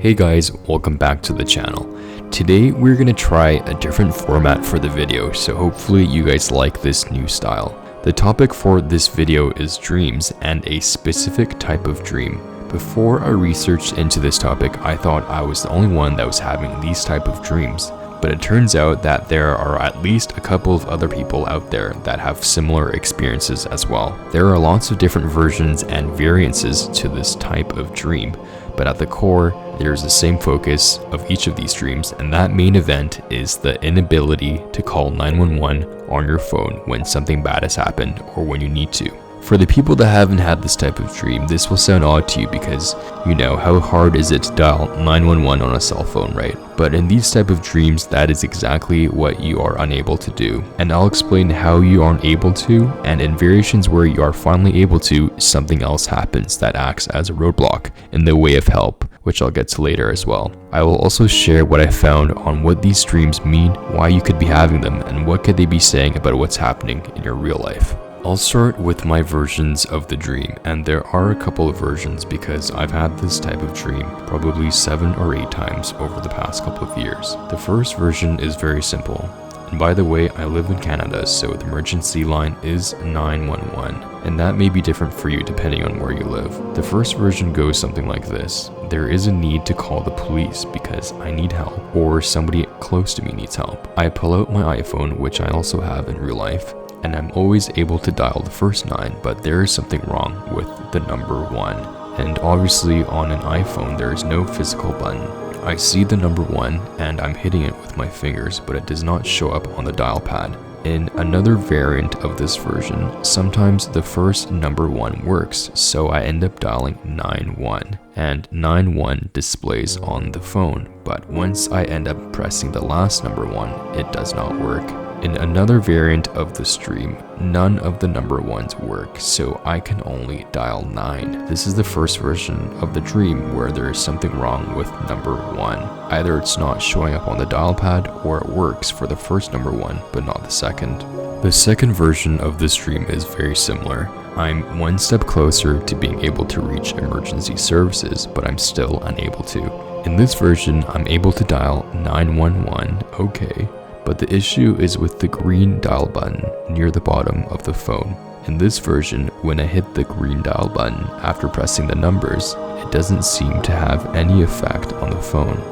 Hey guys, welcome back to the channel. Today we're gonna try a different format for the video, so hopefully you guys like this new style. The topic for this video is dreams and a specific type of dream. Before I researched into this topic, I thought I was the only one that was having these type of dreams. But it turns out that there are at least a couple of other people out there that have similar experiences as well. There are lots of different versions and variances to this type of dream, but at the core, there's the same focus of each of these dreams, and that main event is the inability to call 911 on your phone when something bad has happened or when you need to. For the people that haven't had this type of dream, this will sound odd to you because, you know, how hard is it to dial 911 on a cell phone, right? But in these type of dreams, that is exactly what you are unable to do. And I'll explain how you aren't able to, and in variations where you are finally able to, something else happens that acts as a roadblock in the way of help, which I'll get to later as well. I will also share what I found on what these dreams mean, why you could be having them, and what could they be saying about what's happening in your real life. I'll start with my versions of the dream, and there are a couple of versions because I've had this type of dream probably 7 or 8 times over the past couple of years. The first version is very simple. And by the way, I live in Canada, so the emergency line is 911, and that may be different for you depending on where you live. The first version goes something like this. There is a need to call the police because I need help, or somebody close to me needs help. I pull out my iPhone, which I also have in real life, and I'm always able to dial the first 9, but there is something wrong with the number 1. And obviously on an iPhone there is no physical button. I see the number 1 and I'm hitting it with my fingers, but it does not show up on the dial pad. In another variant of this version, sometimes the first number 1 works, so I end up dialing 91, and 91 displays on the phone, but once I end up pressing the last number 1, it does not work. In another variant of the stream, none of the number 1s work, so I can only dial 9. This is the first version of the dream where there is something wrong with number 1. Either it's not showing up on the dial pad or it works for the first number 1 but not the second. The second version of this dream is very similar. I'm one step closer to being able to reach emergency services, but I'm still unable to. In this version, I'm able to dial 911, okay. But the issue is with the green dial button near the bottom of the phone. In this version, when I hit the green dial button after pressing the numbers, it doesn't seem to have any effect on the phone.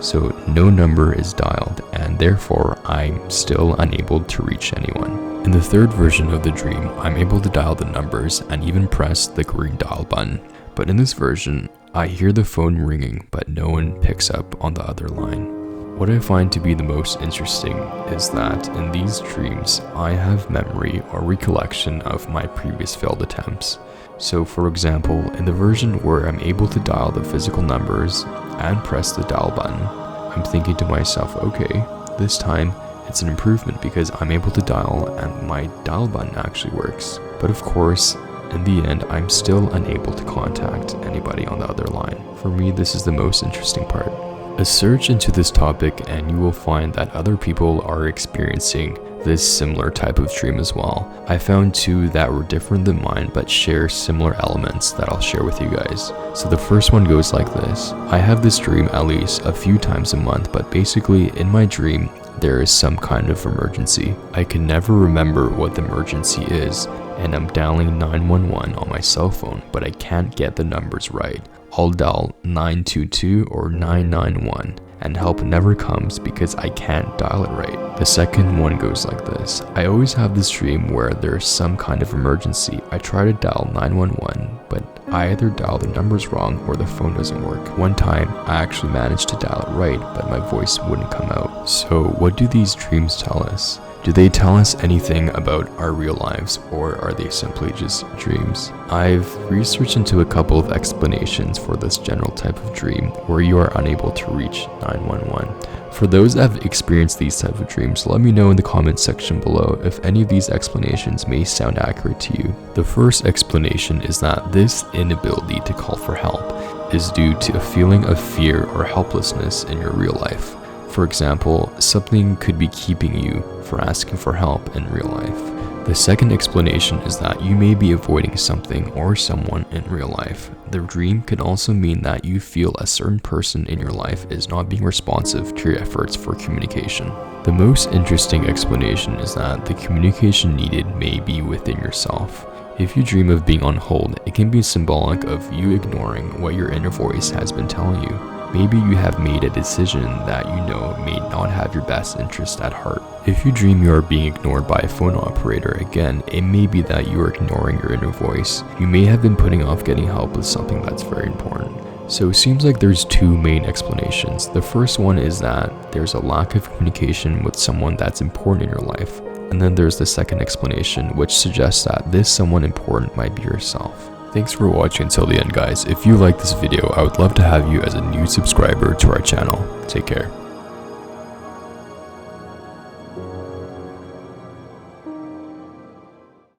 So no number is dialed, and therefore I'm still unable to reach anyone. In the third version of the dream, I'm able to dial the numbers and even press the green dial button. But in this version, I hear the phone ringing, but no one picks up on the other line. What I find to be the most interesting is that in these dreams, I have memory or recollection of my previous failed attempts. So for example, in the version where I'm able to dial the physical numbers and press the dial button, I'm thinking to myself, okay, this time it's an improvement because I'm able to dial and my dial button actually works. But of course, in the end, I'm still unable to contact anybody on the other line. For me, this is the most interesting part. A search into this topic and you will find that other people are experiencing this similar type of dream as well. I found 2 that were different than mine but share similar elements that I'll share with you guys. So the first one goes like this. I have this dream at least a few times a month, but basically in my dream there is some kind of emergency. I can never remember what the emergency is, and I'm dialing 911 on my cell phone, but I can't get the numbers right. I'll dial 922 or 991 and help never comes because I can't dial it right. The second one goes like this. I always have this dream where there's some kind of emergency. I try to dial 911, but I either dial the numbers wrong or the phone doesn't work. One time, I actually managed to dial it right, but my voice wouldn't come out. So what do these dreams tell us? Do they tell us anything about our real lives, or are they simply just dreams? I've researched into a couple of explanations for this general type of dream where you are unable to reach 911. For those that have experienced these type of dreams, let me know in the comments section below if any of these explanations may sound accurate to you. The first explanation is that this inability to call for help is due to a feeling of fear or helplessness in your real life. For example, something could be keeping you from asking for help in real life. The second explanation is that you may be avoiding something or someone in real life. The dream could also mean that you feel a certain person in your life is not being responsive to your efforts for communication. The most interesting explanation is that the communication needed may be within yourself. If you dream of being on hold, it can be symbolic of you ignoring what your inner voice has been telling you. Maybe you have made a decision that you know may not have your best interest at heart. If you dream you are being ignored by a phone operator, again, it may be that you are ignoring your inner voice. You may have been putting off getting help with something that's very important. So it seems like there's two main explanations. The first one is that there's a lack of communication with someone that's important in your life. And then there's the second explanation, which suggests that this someone important might be yourself. Thanks for watching until the end, guys. If you like this video, I would love to have you as a new subscriber to our channel. Take care.